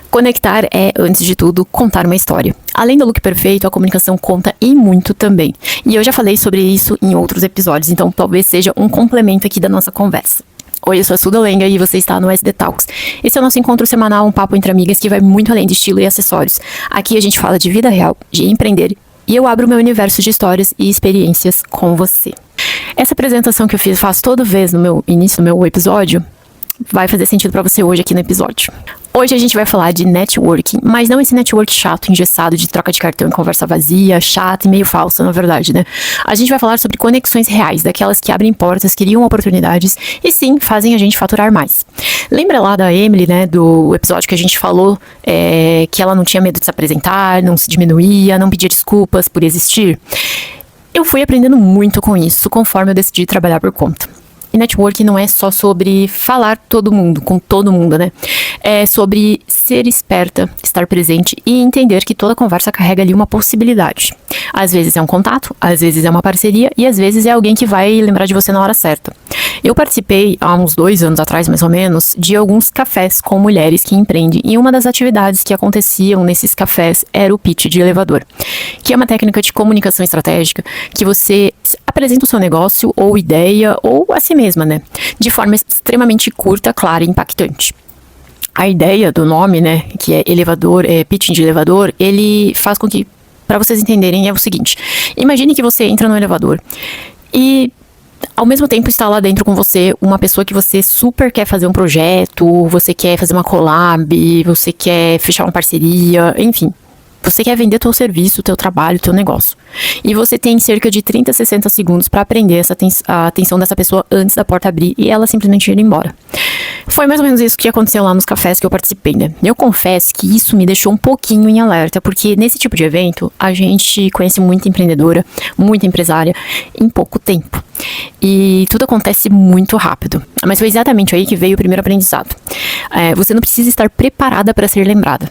Conectar é, antes de tudo, contar uma história. Além do look perfeito, a comunicação conta e muito também. E eu já falei sobre isso em outros episódios, então talvez seja um complemento aqui da nossa conversa. Oi, eu sou a Suda Lenga e você está no SD Talks. Esse é o nosso encontro semanal, um papo entre amigas que vai muito além de estilo e acessórios. Aqui a gente fala de vida real, de empreender, e eu abro o meu universo de histórias e experiências com você. Essa apresentação que eu faço toda vez no meu início do meu episódio vai fazer sentido pra você hoje aqui no episódio. Hoje a gente vai falar de networking, mas não esse network chato, engessado, de troca de cartão e conversa vazia, chata e meio falsa, na verdade, né? A gente vai falar sobre conexões reais, daquelas que abrem portas, criam oportunidades e sim, fazem a gente faturar mais. Lembra lá da Emily, né, do episódio que a gente falou que ela não tinha medo de se apresentar, não se diminuía, não pedia desculpas por existir? Eu fui aprendendo muito com isso, conforme eu decidi trabalhar por conta. E networking não é só sobre falar com todo mundo, né? É sobre ser esperta, estar presente e entender que toda conversa carrega ali uma possibilidade. Às vezes é um contato, às vezes é uma parceria e às vezes é alguém que vai lembrar de você na hora certa. Eu participei, há uns 2 anos atrás, mais ou menos, de alguns cafés com mulheres que empreendem. E uma das atividades que aconteciam nesses cafés era o pitch de elevador, que é uma técnica de comunicação estratégica que você apresenta o seu negócio ou ideia ou a si mesma, né? De forma extremamente curta, clara e impactante. A ideia do nome, né, que é elevador, pitching de elevador, ele faz com que, para vocês entenderem, é o seguinte: imagine que você entra no elevador e ao mesmo tempo está lá dentro com você uma pessoa que você super quer fazer um projeto, você quer fazer uma collab, você quer fechar uma parceria, enfim. Você quer vender teu serviço, teu trabalho, teu negócio. E você tem cerca de 30 a 60 segundos para aprender a atenção dessa pessoa antes da porta abrir e ela simplesmente ir embora. Foi mais ou menos isso que aconteceu lá nos cafés que eu participei, né? Eu confesso que isso me deixou um pouquinho em alerta, porque nesse tipo de evento a gente conhece muita empreendedora, muita empresária em pouco tempo. E tudo acontece muito rápido. Mas foi exatamente aí que veio o primeiro aprendizado. Você não precisa estar preparada para ser lembrada.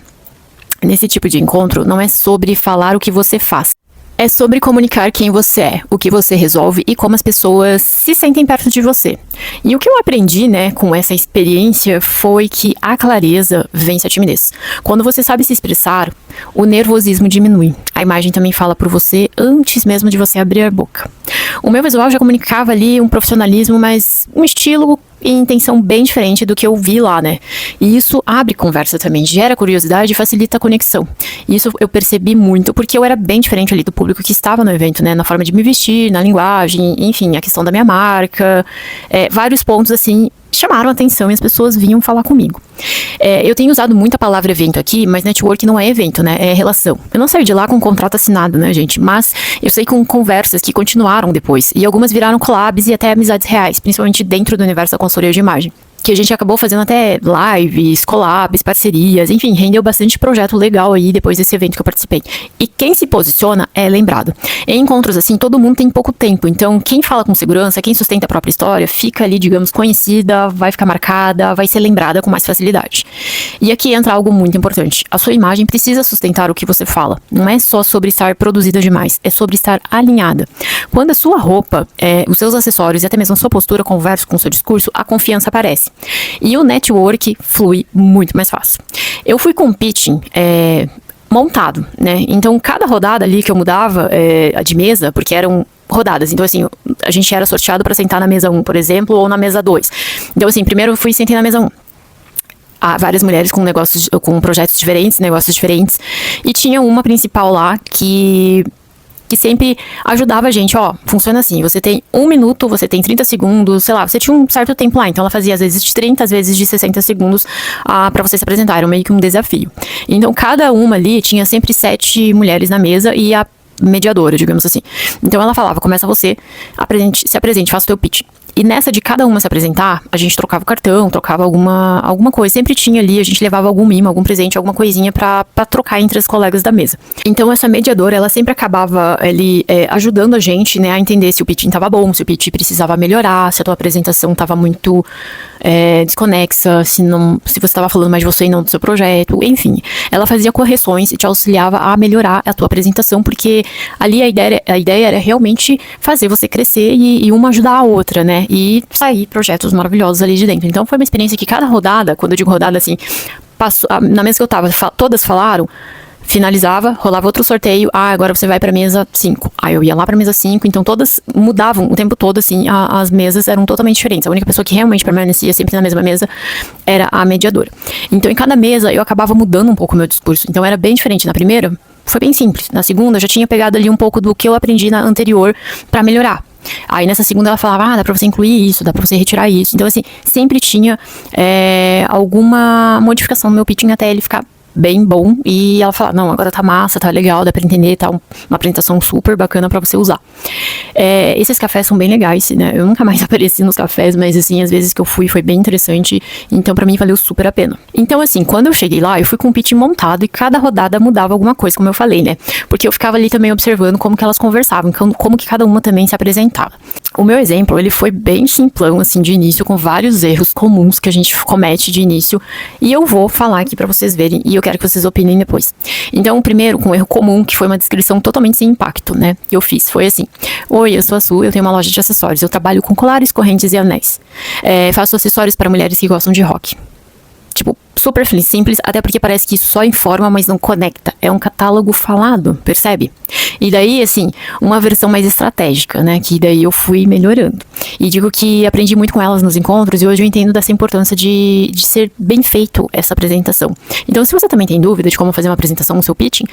Nesse tipo de encontro, não é sobre falar o que você faz. É sobre comunicar quem você é, o que você resolve e como as pessoas se sentem perto de você. E o que eu aprendi, né, com essa experiência foi que a clareza vence a timidez. Quando você sabe se expressar, o nervosismo diminui. A imagem também fala por você antes mesmo de você abrir a boca. O meu visual já comunicava ali um profissionalismo, mas um estilo e intenção bem diferente do que eu vi lá, né? E isso abre conversa também, gera curiosidade e facilita a conexão. Isso eu percebi muito, porque eu era bem diferente ali do público que estava no evento, né? Na forma de me vestir, na linguagem, enfim, a questão da minha marca, vários pontos assim chamaram a atenção e as pessoas vinham falar comigo. Eu tenho usado muito a palavra evento aqui, mas network não é evento, né? É relação. Eu não saí de lá com um contrato assinado, né, gente? Mas eu saí com conversas que continuaram depois. E algumas viraram collabs e até amizades reais, principalmente dentro do universo da consultoria de imagem. Que a gente acabou fazendo até lives, collabs, parcerias, enfim, rendeu bastante projeto legal aí depois desse evento que eu participei. E quem se posiciona é lembrado. Em encontros assim, todo mundo tem pouco tempo, então quem fala com segurança, quem sustenta a própria história, fica ali, digamos, conhecida, vai ficar marcada, vai ser lembrada com mais facilidade. E aqui entra algo muito importante. A sua imagem precisa sustentar o que você fala. Não é só sobre estar produzida demais, é sobre estar alinhada. Quando a sua roupa, os seus acessórios e até mesmo a sua postura conversam com o seu discurso, a confiança aparece. E o network flui muito mais fácil. Eu fui com pitching montado, né? Então, cada rodada ali que eu mudava de mesa, porque eram rodadas. Então, assim, a gente era sorteado para sentar na mesa 1, por exemplo, ou na mesa 2. Então, assim, primeiro eu fui e sentei na mesa 1. Há várias mulheres com projetos diferentes, negócios diferentes. E tinha uma principal lá que sempre ajudava a gente, funciona assim, você tem 1 minuto, você tem 30 segundos, sei lá, você tinha um certo tempo lá, então ela fazia às vezes de 30, às vezes de 60 segundos pra você se apresentar, era meio que um desafio. Então, cada uma ali tinha sempre 7 mulheres na mesa e a mediadora, digamos assim. Então, ela falava, começa você, se apresente, faça o teu pitch. E nessa de cada uma se apresentar, a gente trocava o cartão, trocava alguma coisa. Sempre tinha ali, a gente levava algum mimo, algum presente, alguma coisinha pra trocar entre as colegas da mesa. Então, essa mediadora, ela sempre acabava ali ajudando a gente, né, a entender se o pitching tava bom, se o pitch precisava melhorar, se a tua apresentação tava muito desconexa, se você tava falando mais de você e não do seu projeto, enfim. Ela fazia correções e te auxiliava a melhorar a tua apresentação, porque ali a ideia era realmente fazer você crescer e uma ajudar a outra, né? E sair projetos maravilhosos ali de dentro. Então, foi uma experiência que cada rodada, quando eu digo rodada, assim, na mesa que eu tava, todas falaram, finalizava, rolava outro sorteio, agora você vai pra mesa 5. Aí eu ia lá pra mesa 5, então todas mudavam o tempo todo, assim, as mesas eram totalmente diferentes. A única pessoa que realmente permanecia sempre na mesma mesa era a mediadora. Então em cada mesa eu acabava mudando um pouco o meu discurso, então era bem diferente. Na primeira, foi bem simples. Na segunda, eu já tinha pegado ali um pouco do que eu aprendi na anterior pra melhorar. Aí nessa segunda ela falava, dá pra você incluir isso, dá pra você retirar isso. Então assim, sempre tinha alguma modificação no meu pitching até ele ficar bem bom, e ela fala, não, agora tá massa, tá legal, dá pra entender, tá uma apresentação super bacana pra você usar. Esses cafés são bem legais, né, eu nunca mais apareci nos cafés, mas assim, às vezes que eu fui foi bem interessante, então pra mim valeu super a pena. Então assim, quando eu cheguei lá, eu fui com o pitch montado e cada rodada mudava alguma coisa, como eu falei, né, porque eu ficava ali também observando como que elas conversavam, como que cada uma também se apresentava. O meu exemplo, ele foi bem simplão, assim, de início, com vários erros comuns que a gente comete de início, e eu vou falar aqui pra vocês verem, e eu quero que vocês opinem depois. Então, o primeiro, com um erro comum, que foi uma descrição totalmente sem impacto, né, que eu fiz, foi assim: oi, eu sou a Su, eu tenho uma loja de acessórios, eu trabalho com colares, correntes e anéis. Faço acessórios para mulheres que gostam de rock. Tipo, super simples, até porque parece que isso só informa, mas não conecta. É um catálogo falado, percebe? E daí, assim, uma versão mais estratégica, né? Que daí eu fui melhorando. E digo que aprendi muito com elas nos encontros, e hoje eu entendo dessa importância de ser bem feito essa apresentação. Então, se você também tem dúvida de como fazer uma apresentação no seu pitching,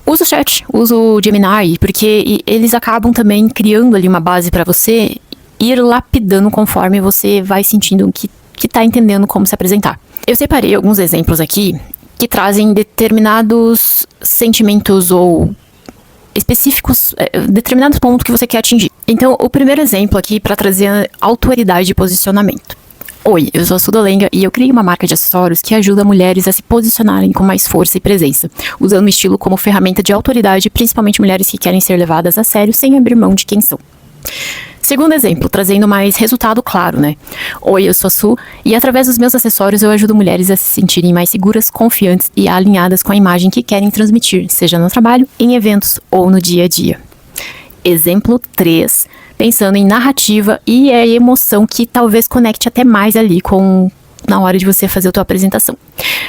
usa o chat, usa o Gemini, porque eles acabam também criando ali uma base para você ir lapidando conforme você vai sentindo que tá entendendo como se apresentar. Eu separei alguns exemplos aqui que trazem determinados sentimentos ou específicos, determinados pontos que você quer atingir. Então, o primeiro exemplo aqui para trazer autoridade e posicionamento. Oi, eu sou a Sudolenga e eu criei uma marca de acessórios que ajuda mulheres a se posicionarem com mais força e presença, usando o estilo como ferramenta de autoridade, principalmente mulheres que querem ser levadas a sério sem abrir mão de quem são. Segundo exemplo, trazendo mais resultado claro, né? Oi, eu sou a Su e através dos meus acessórios eu ajudo mulheres a se sentirem mais seguras, confiantes e alinhadas com a imagem que querem transmitir, seja no trabalho, em eventos ou no dia a dia. Exemplo 3, pensando em narrativa e a emoção que talvez conecte até mais ali na hora de você fazer a tua apresentação.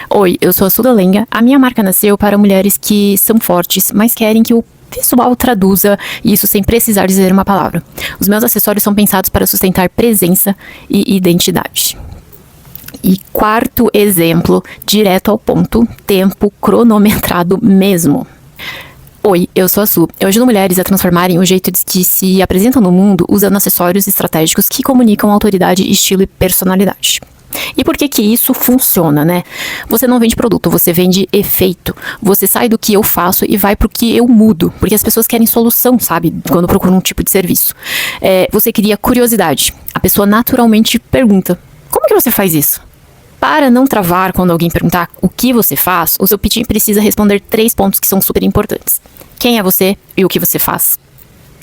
Oi, eu sou a Sudolenga, a minha marca nasceu para mulheres que são fortes, mas querem que o visual traduza isso sem precisar dizer uma palavra. Os meus acessórios são pensados para sustentar presença e identidade. E quarto exemplo, direto ao ponto, tempo cronometrado mesmo. Oi, eu sou a Su. Eu ajudo mulheres a transformarem o jeito de que se apresentam no mundo usando acessórios estratégicos que comunicam autoridade, estilo e personalidade. E por que que isso funciona, né? Você não vende produto, você vende efeito. Você sai do que eu faço e vai pro que eu mudo. Porque as pessoas querem solução, sabe? Quando procuram um tipo de serviço. Você cria curiosidade. A pessoa naturalmente pergunta: como que você faz isso? Para não travar quando alguém perguntar o que você faz, o seu pitching precisa responder 3 pontos que são super importantes. Quem é você e o que você faz?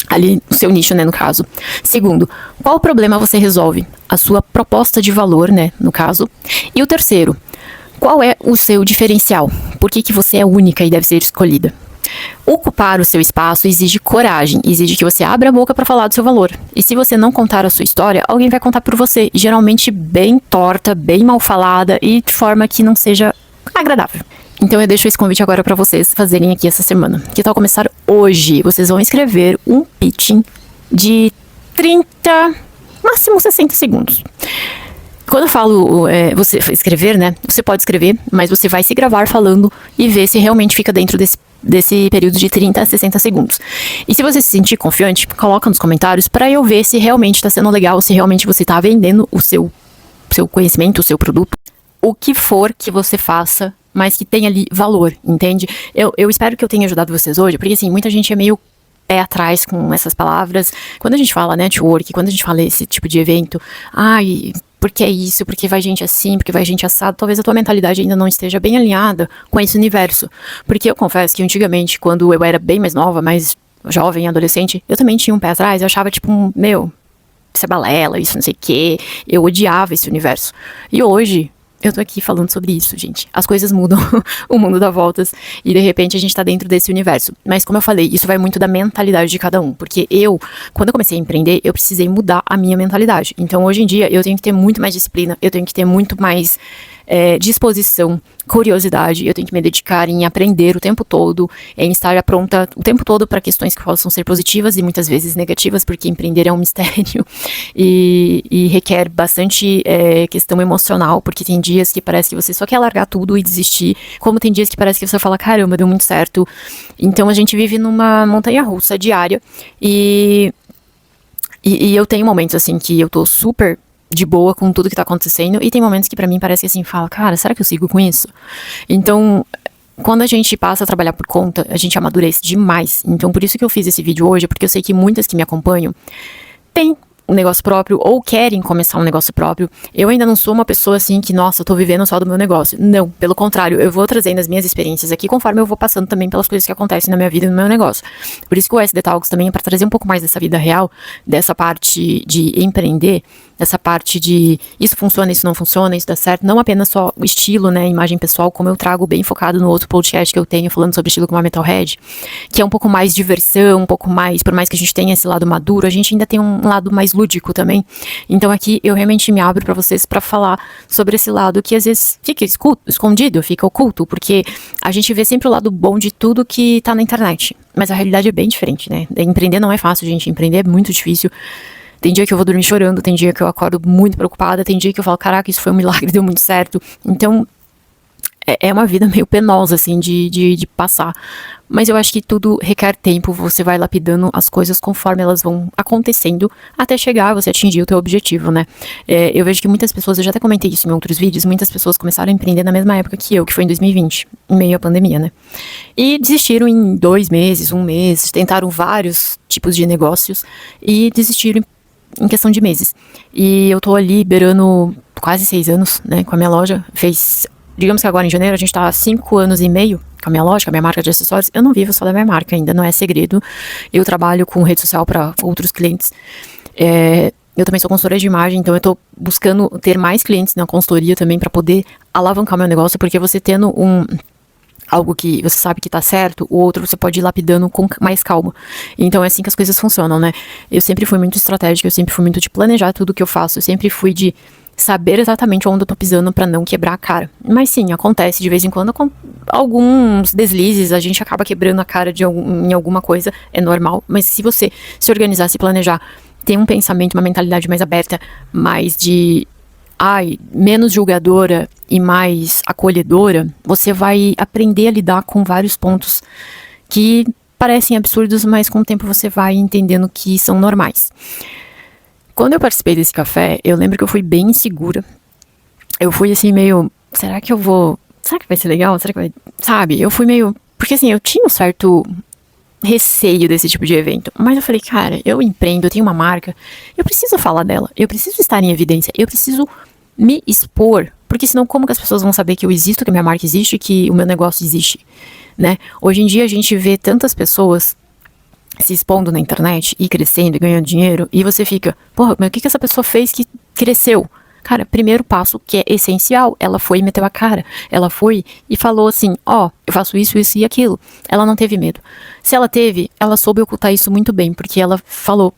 Ali no seu nicho, né, no caso. Segundo, qual problema você resolve? A sua proposta de valor, né, no caso. E o terceiro, qual é o seu diferencial? Por que que você é única e deve ser escolhida? Ocupar o seu espaço exige coragem, exige que você abra a boca para falar do seu valor. E se você não contar a sua história, alguém vai contar por você, geralmente bem torta, bem mal falada e de forma que não seja agradável. Então eu deixo esse convite agora para vocês fazerem aqui essa semana. Que tal começar hoje? Vocês vão escrever um pitching de 30, máximo 60 segundos. Quando eu falo você escrever, né? Você pode escrever, mas você vai se gravar falando e ver se realmente fica dentro desse período de 30 a 60 segundos. E se você se sentir confiante, coloca nos comentários para eu ver se realmente está sendo legal, se realmente você está vendendo o seu conhecimento, o seu produto. O que for que você faça, mas que tenha ali valor, entende? Eu espero que eu tenha ajudado vocês hoje, porque assim, muita gente é meio pé atrás com essas palavras. Quando a gente fala network, quando a gente fala esse tipo de evento, porque é isso, porque vai gente assim, porque vai gente assado, talvez a tua mentalidade ainda não esteja bem alinhada com esse universo. Porque eu confesso que antigamente, quando eu era bem mais nova, mais jovem, adolescente, eu também tinha um pé atrás, eu achava tipo, isso é balela, isso não sei o quê, eu odiava esse universo. E hoje eu tô aqui falando sobre isso, gente. As coisas mudam, o mundo dá voltas e de repente a gente tá dentro desse universo. Mas como eu falei, isso vai muito da mentalidade de cada um. Porque quando eu comecei a empreender, eu precisei mudar a minha mentalidade. Então hoje em dia eu tenho que ter muito mais disciplina, eu tenho que ter muito mais disposição, curiosidade. Eu tenho que me dedicar em aprender o tempo todo, em estar pronta o tempo todo para questões que possam ser positivas e muitas vezes negativas, porque empreender é um mistério e requer bastante questão emocional, porque tem dias que parece que você só quer largar tudo e desistir, como tem dias que parece que você fala, caramba, deu muito certo. Então a gente vive numa montanha-russa diária e eu tenho momentos assim que eu tô super de boa com tudo que tá acontecendo, e tem momentos que pra mim parece que assim, fala, cara, será que eu sigo com isso? Então, quando a gente passa a trabalhar por conta, a gente amadurece demais. Então, por isso que eu fiz esse vídeo hoje, porque eu sei que muitas que me acompanham têm um negócio próprio ou querem começar um negócio próprio. Eu ainda não sou uma pessoa assim que, nossa, eu tô vivendo só do meu negócio. Não, pelo contrário, eu vou trazendo as minhas experiências aqui conforme eu vou passando também pelas coisas que acontecem na minha vida e no meu negócio. Por isso que o SD Talks também é pra trazer um pouco mais dessa vida real, dessa parte de empreender, dessa parte de isso funciona, isso não funciona, isso dá certo, não apenas só o estilo, né, imagem pessoal, como eu trago bem focado no outro podcast que eu tenho falando sobre estilo com uma Metalhead, que é um pouco mais diversão, um pouco mais, por mais que a gente tenha esse lado maduro, a gente ainda tem um lado mais lúdico também. Então aqui eu realmente me abro pra vocês pra falar sobre esse lado que às vezes fica escondido, fica oculto, porque a gente vê sempre o lado bom de tudo que tá na internet, mas a realidade é bem diferente, né? Empreender não é fácil, gente, empreender é muito difícil. Tem dia que eu vou dormir chorando, tem dia que eu acordo muito preocupada, tem dia que eu falo, caraca, isso foi um milagre, deu muito certo. Então, é uma vida meio penosa, assim, de passar. Mas eu acho que tudo requer tempo, você vai lapidando as coisas conforme elas vão acontecendo, até chegar, você atingir o teu objetivo, né? Eu vejo que muitas pessoas, eu já até comentei isso em outros vídeos, muitas pessoas começaram a empreender na mesma época que eu, que foi em 2020, em meio à pandemia, né? E desistiram em 2 meses, 1 mês, tentaram vários tipos de negócios e desistiram em questão de meses. E eu tô ali beirando quase 6 anos, né, com a minha loja. Digamos que agora em janeiro a gente tá há 5 anos e meio com a minha loja, com a minha marca de acessórios. Eu não vivo só da minha marca ainda, não é segredo. Eu trabalho com rede social para outros clientes. Eu também sou consultora de imagem, então eu tô buscando ter mais clientes na consultoria também para poder alavancar meu negócio, porque você tendo algo que você sabe que tá certo, o outro você pode ir lapidando com mais calma. Então é assim que as coisas funcionam, né? Eu sempre fui muito estratégica, eu sempre fui muito de planejar tudo que eu faço, eu sempre fui de saber exatamente onde eu tô pisando pra não quebrar a cara. Mas sim, acontece de vez em quando, com alguns deslizes, a gente acaba quebrando a cara em alguma coisa, é normal. Mas se você se organizar, se planejar, ter um pensamento, uma mentalidade mais aberta, mais de menos julgadora e mais acolhedora, você vai aprender a lidar com vários pontos que parecem absurdos, mas com o tempo você vai entendendo que são normais. Quando eu participei desse café, eu lembro que eu fui bem insegura. Eu fui assim meio, será que vai ser legal? Será que vai, sabe? Eu fui meio, porque assim, eu tinha um certo receio desse tipo de evento, mas eu falei, cara, eu empreendo, eu tenho uma marca, eu preciso falar dela, eu preciso estar em evidência, eu preciso me expor, porque senão como que as pessoas vão saber que eu existo, que a minha marca existe, que o meu negócio existe, né? Hoje em dia a gente vê tantas pessoas se expondo na internet e crescendo e ganhando dinheiro, e você fica, porra, mas o que essa pessoa fez que cresceu? Cara, primeiro passo que é essencial, ela foi e meteu a cara. Ela foi e falou assim, eu faço isso, isso e aquilo. Ela não teve medo. Se ela teve, ela soube ocultar isso muito bem, porque ela falou,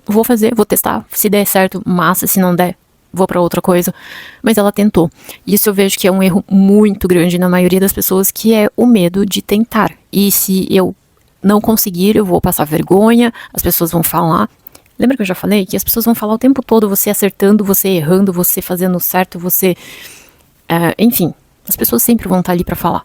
vou fazer, vou testar, se der certo, massa, se não der, vou pra outra coisa. Mas ela tentou. Isso eu vejo que é um erro muito grande na maioria das pessoas, que é o medo de tentar. E se eu não conseguir, eu vou passar vergonha, as pessoas vão falar. Lembra que eu já falei que as pessoas vão falar o tempo todo, você acertando, você errando, você fazendo certo, você... enfim, as pessoas sempre vão estar ali pra falar.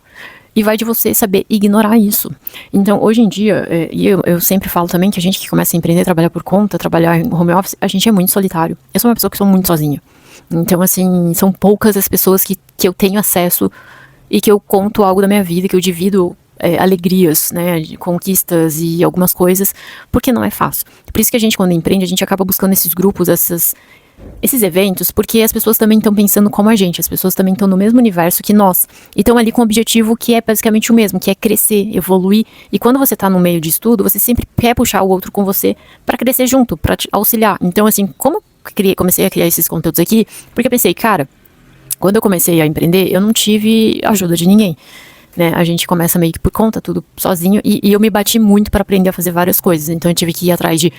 E vai de você saber ignorar isso. Então, hoje em dia, e eu sempre falo também que a gente que começa a empreender, trabalhar por conta, trabalhar em home office, a gente é muito solitário. Eu sou uma pessoa que sou muito sozinha. Então, assim, são poucas as pessoas que eu tenho acesso e que eu conto algo da minha vida, que eu divido alegrias, né, conquistas e algumas coisas, porque não é fácil. Por isso que a gente, quando empreende, a gente acaba buscando esses grupos, esses eventos, porque as pessoas também estão pensando como a gente, as pessoas também estão no mesmo universo que nós, e estão ali com um objetivo que é basicamente o mesmo, que é crescer, evoluir, e quando você tá no meio de estudo, você sempre quer puxar o outro com você para crescer junto, para te auxiliar. Então, assim, como eu comecei a criar esses conteúdos aqui, porque eu pensei, cara, quando eu comecei a empreender, eu não tive ajuda de ninguém. Né, a gente começa meio que por conta, tudo sozinho, e eu me bati muito para aprender a fazer várias coisas. Então eu tive que ir atrás de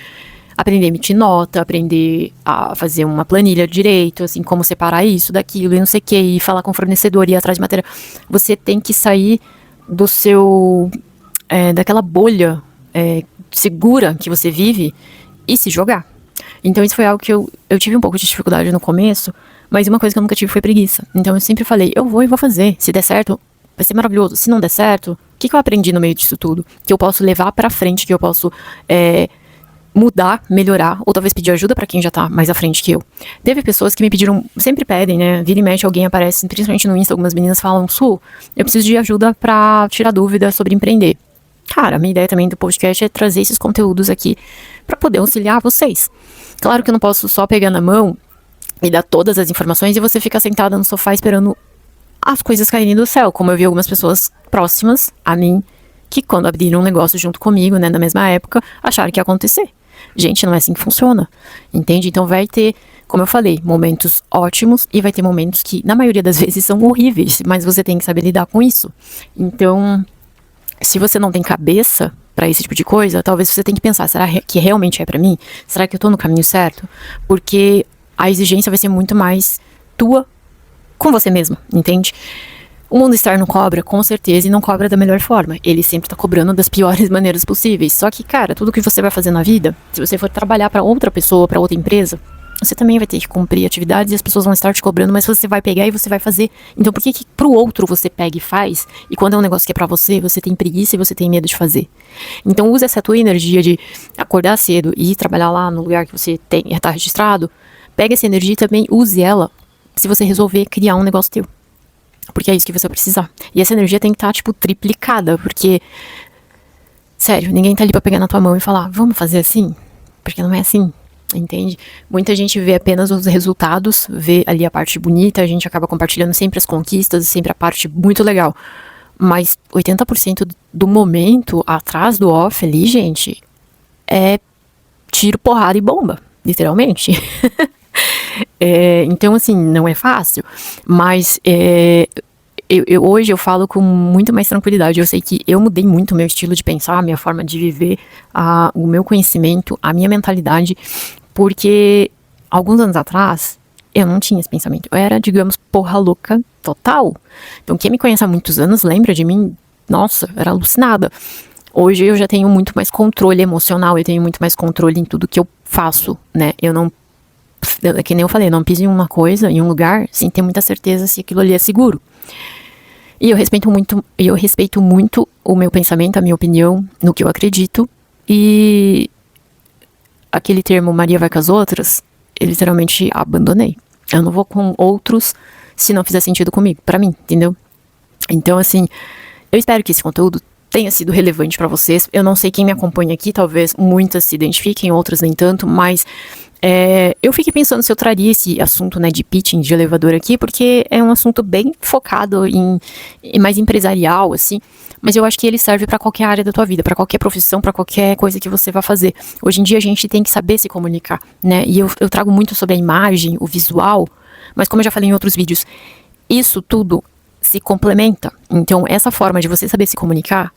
aprender a emitir nota, aprender a fazer uma planilha direito, assim, como separar isso daquilo e não sei o que, e falar com o fornecedor e ir atrás de matéria. Você tem que sair do seu, daquela bolha segura que você vive e se jogar. Então isso foi algo que eu tive um pouco de dificuldade no começo, mas uma coisa que eu nunca tive foi preguiça. Então eu sempre falei, eu vou e vou fazer. Se der certo, vai ser maravilhoso. Se não der certo, o que eu aprendi no meio disso tudo? Que eu posso levar pra frente, que eu posso mudar, melhorar, ou talvez pedir ajuda pra quem já tá mais à frente que eu. Teve pessoas que me pediram, sempre pedem, né? Vira e mexe, alguém aparece, principalmente no Insta, algumas meninas falam, Su, eu preciso de ajuda pra tirar dúvida sobre empreender. Cara, a minha ideia também do podcast é trazer esses conteúdos aqui pra poder auxiliar vocês. Claro que eu não posso só pegar na mão e dar todas as informações e você ficar sentada no sofá esperando as coisas caírem do céu, como eu vi algumas pessoas próximas a mim, que quando abriram um negócio junto comigo, né, na mesma época, acharam que ia acontecer. Gente, não é assim que funciona, entende? Então vai ter, como eu falei, momentos ótimos e vai ter momentos que, na maioria das vezes, são horríveis, mas você tem que saber lidar com isso. Então, se você não tem cabeça pra esse tipo de coisa, talvez você tenha que pensar, será que realmente é pra mim? Será que eu tô no caminho certo? Porque a exigência vai ser muito mais tua com você mesma, entende? O mundo externo cobra, com certeza, e não cobra da melhor forma. Ele sempre tá cobrando das piores maneiras possíveis. Só que, cara, tudo que você vai fazer na vida, se você for trabalhar pra outra pessoa, pra outra empresa, você também vai ter que cumprir atividades e as pessoas vão estar te cobrando, mas você vai pegar e você vai fazer. Então por que pro outro você pega e faz, e quando é um negócio que é pra você, você tem preguiça e você tem medo de fazer? Então use essa tua energia de acordar cedo e ir trabalhar lá no lugar que você tá registrado, pega essa energia e também use ela se você resolver criar um negócio teu. Porque é isso que você vai precisar. E essa energia tem que estar, tipo, triplicada, porque, sério, ninguém tá ali pra pegar na tua mão e falar, vamos fazer assim? Porque não é assim. Entende? Muita gente vê apenas os resultados, vê ali a parte bonita, a gente acaba compartilhando sempre as conquistas, sempre a parte muito legal. Mas 80% do momento atrás do off ali, gente, é tiro, porrada e bomba, literalmente. Então, assim, não é fácil, mas hoje eu falo com muito mais tranquilidade. Eu sei que eu mudei muito o meu estilo de pensar, a minha forma de viver, o meu conhecimento, a minha mentalidade, porque alguns anos atrás eu não tinha esse pensamento. Eu era, digamos, porra louca total. Então quem me conhece há muitos anos lembra de mim, nossa, eu era alucinada. Hoje eu já tenho muito mais controle emocional, eu tenho muito mais controle em tudo que eu faço, né? Eu não, que nem eu falei, eu não piso em uma coisa, em um lugar, sem ter muita certeza se aquilo ali é seguro. E eu respeito muito o meu pensamento, a minha opinião, no que eu acredito. E aquele termo Maria vai com as outras, eu literalmente abandonei. Eu não vou com outros se não fizer sentido comigo, pra mim, entendeu? Então, assim, eu espero que esse conteúdo tenha sido relevante pra vocês. Eu não sei quem me acompanha aqui, talvez muitas se identifiquem, outras nem tanto, mas eu fiquei pensando se eu traria esse assunto, né, de pitching de elevador aqui, porque é um assunto bem focado em mais empresarial, assim, mas eu acho que ele serve pra qualquer área da tua vida, pra qualquer profissão, pra qualquer coisa que você vá fazer. Hoje em dia a gente tem que saber se comunicar, né, e eu trago muito sobre a imagem, o visual, mas como eu já falei em outros vídeos, isso tudo se complementa. Então essa forma de você saber se comunicar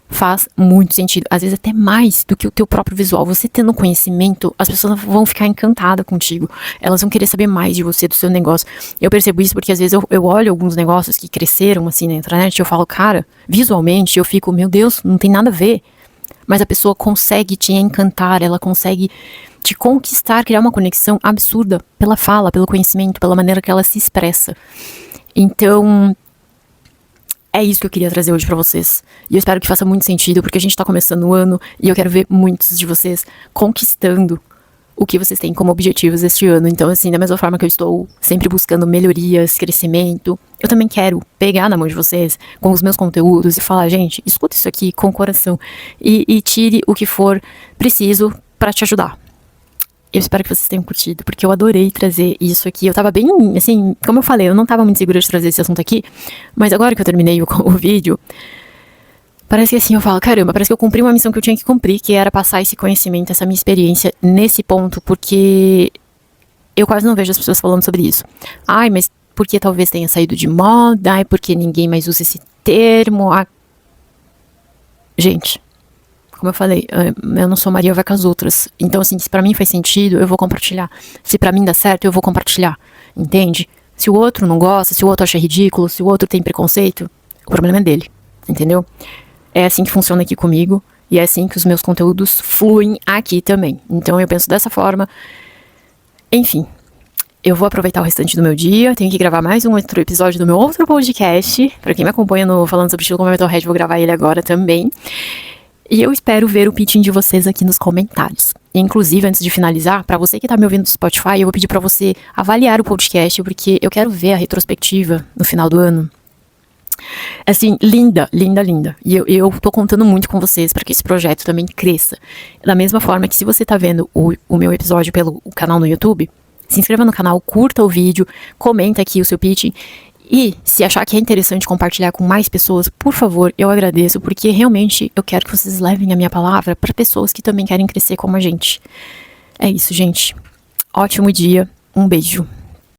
faz muito sentido, às vezes até mais do que o teu próprio visual. Você tendo conhecimento, as pessoas vão ficar encantadas contigo, elas vão querer saber mais de você, do seu negócio. Eu percebo isso porque às vezes eu olho alguns negócios que cresceram assim na internet, eu falo, cara, visualmente eu fico, meu Deus, não tem nada a ver, mas a pessoa consegue te encantar, ela consegue te conquistar, criar uma conexão absurda pela fala, pelo conhecimento, pela maneira que ela se expressa. Então é isso que eu queria trazer hoje pra vocês. E eu espero que faça muito sentido, porque a gente tá começando o ano e eu quero ver muitos de vocês conquistando o que vocês têm como objetivos este ano. Então, assim, da mesma forma que eu estou sempre buscando melhorias, crescimento, eu também quero pegar na mão de vocês com os meus conteúdos e falar, gente, escuta isso aqui com o coração e tire o que for preciso pra te ajudar. Eu espero que vocês tenham curtido, porque eu adorei trazer isso aqui. Eu tava bem, assim, como eu falei, eu não tava muito segura de trazer esse assunto aqui, mas agora que eu terminei o vídeo, parece que assim, eu falo, caramba, parece que eu cumpri uma missão que eu tinha que cumprir, que era passar esse conhecimento, essa minha experiência nesse ponto, porque eu quase não vejo as pessoas falando sobre isso. Ai, mas porque talvez tenha saído de moda, ai, porque ninguém mais usa esse termo. Gente, como eu falei, eu não sou Maria vai com as outras. Então, assim, se pra mim faz sentido, eu vou compartilhar. Se pra mim dá certo, eu vou compartilhar. Entende? Se o outro não gosta, se o outro acha ridículo, se o outro tem preconceito, o problema é dele. Entendeu? É assim que funciona aqui comigo. E é assim que os meus conteúdos fluem aqui também. Então, eu penso dessa forma. Enfim. Eu vou aproveitar o restante do meu dia, tenho que gravar mais um outro episódio do meu outro podcast. Pra quem me acompanha no Falando sobre Estilo como Metalhead, vou gravar ele agora também. E eu espero ver o pitching de vocês aqui nos comentários. Inclusive, antes de finalizar, pra você que tá me ouvindo do Spotify, eu vou pedir pra você avaliar o podcast, porque eu quero ver a retrospectiva no final do ano. Assim, linda, linda, linda. E eu tô contando muito com vocês pra que esse projeto também cresça. Da mesma forma que se você tá vendo o meu episódio pelo canal no YouTube, se inscreva no canal, curta o vídeo, comenta aqui o seu pitching e se achar que é interessante compartilhar com mais pessoas, por favor, eu agradeço, porque realmente eu quero que vocês levem a minha palavra para pessoas que também querem crescer como a gente. É isso, gente. Ótimo dia. Um beijo.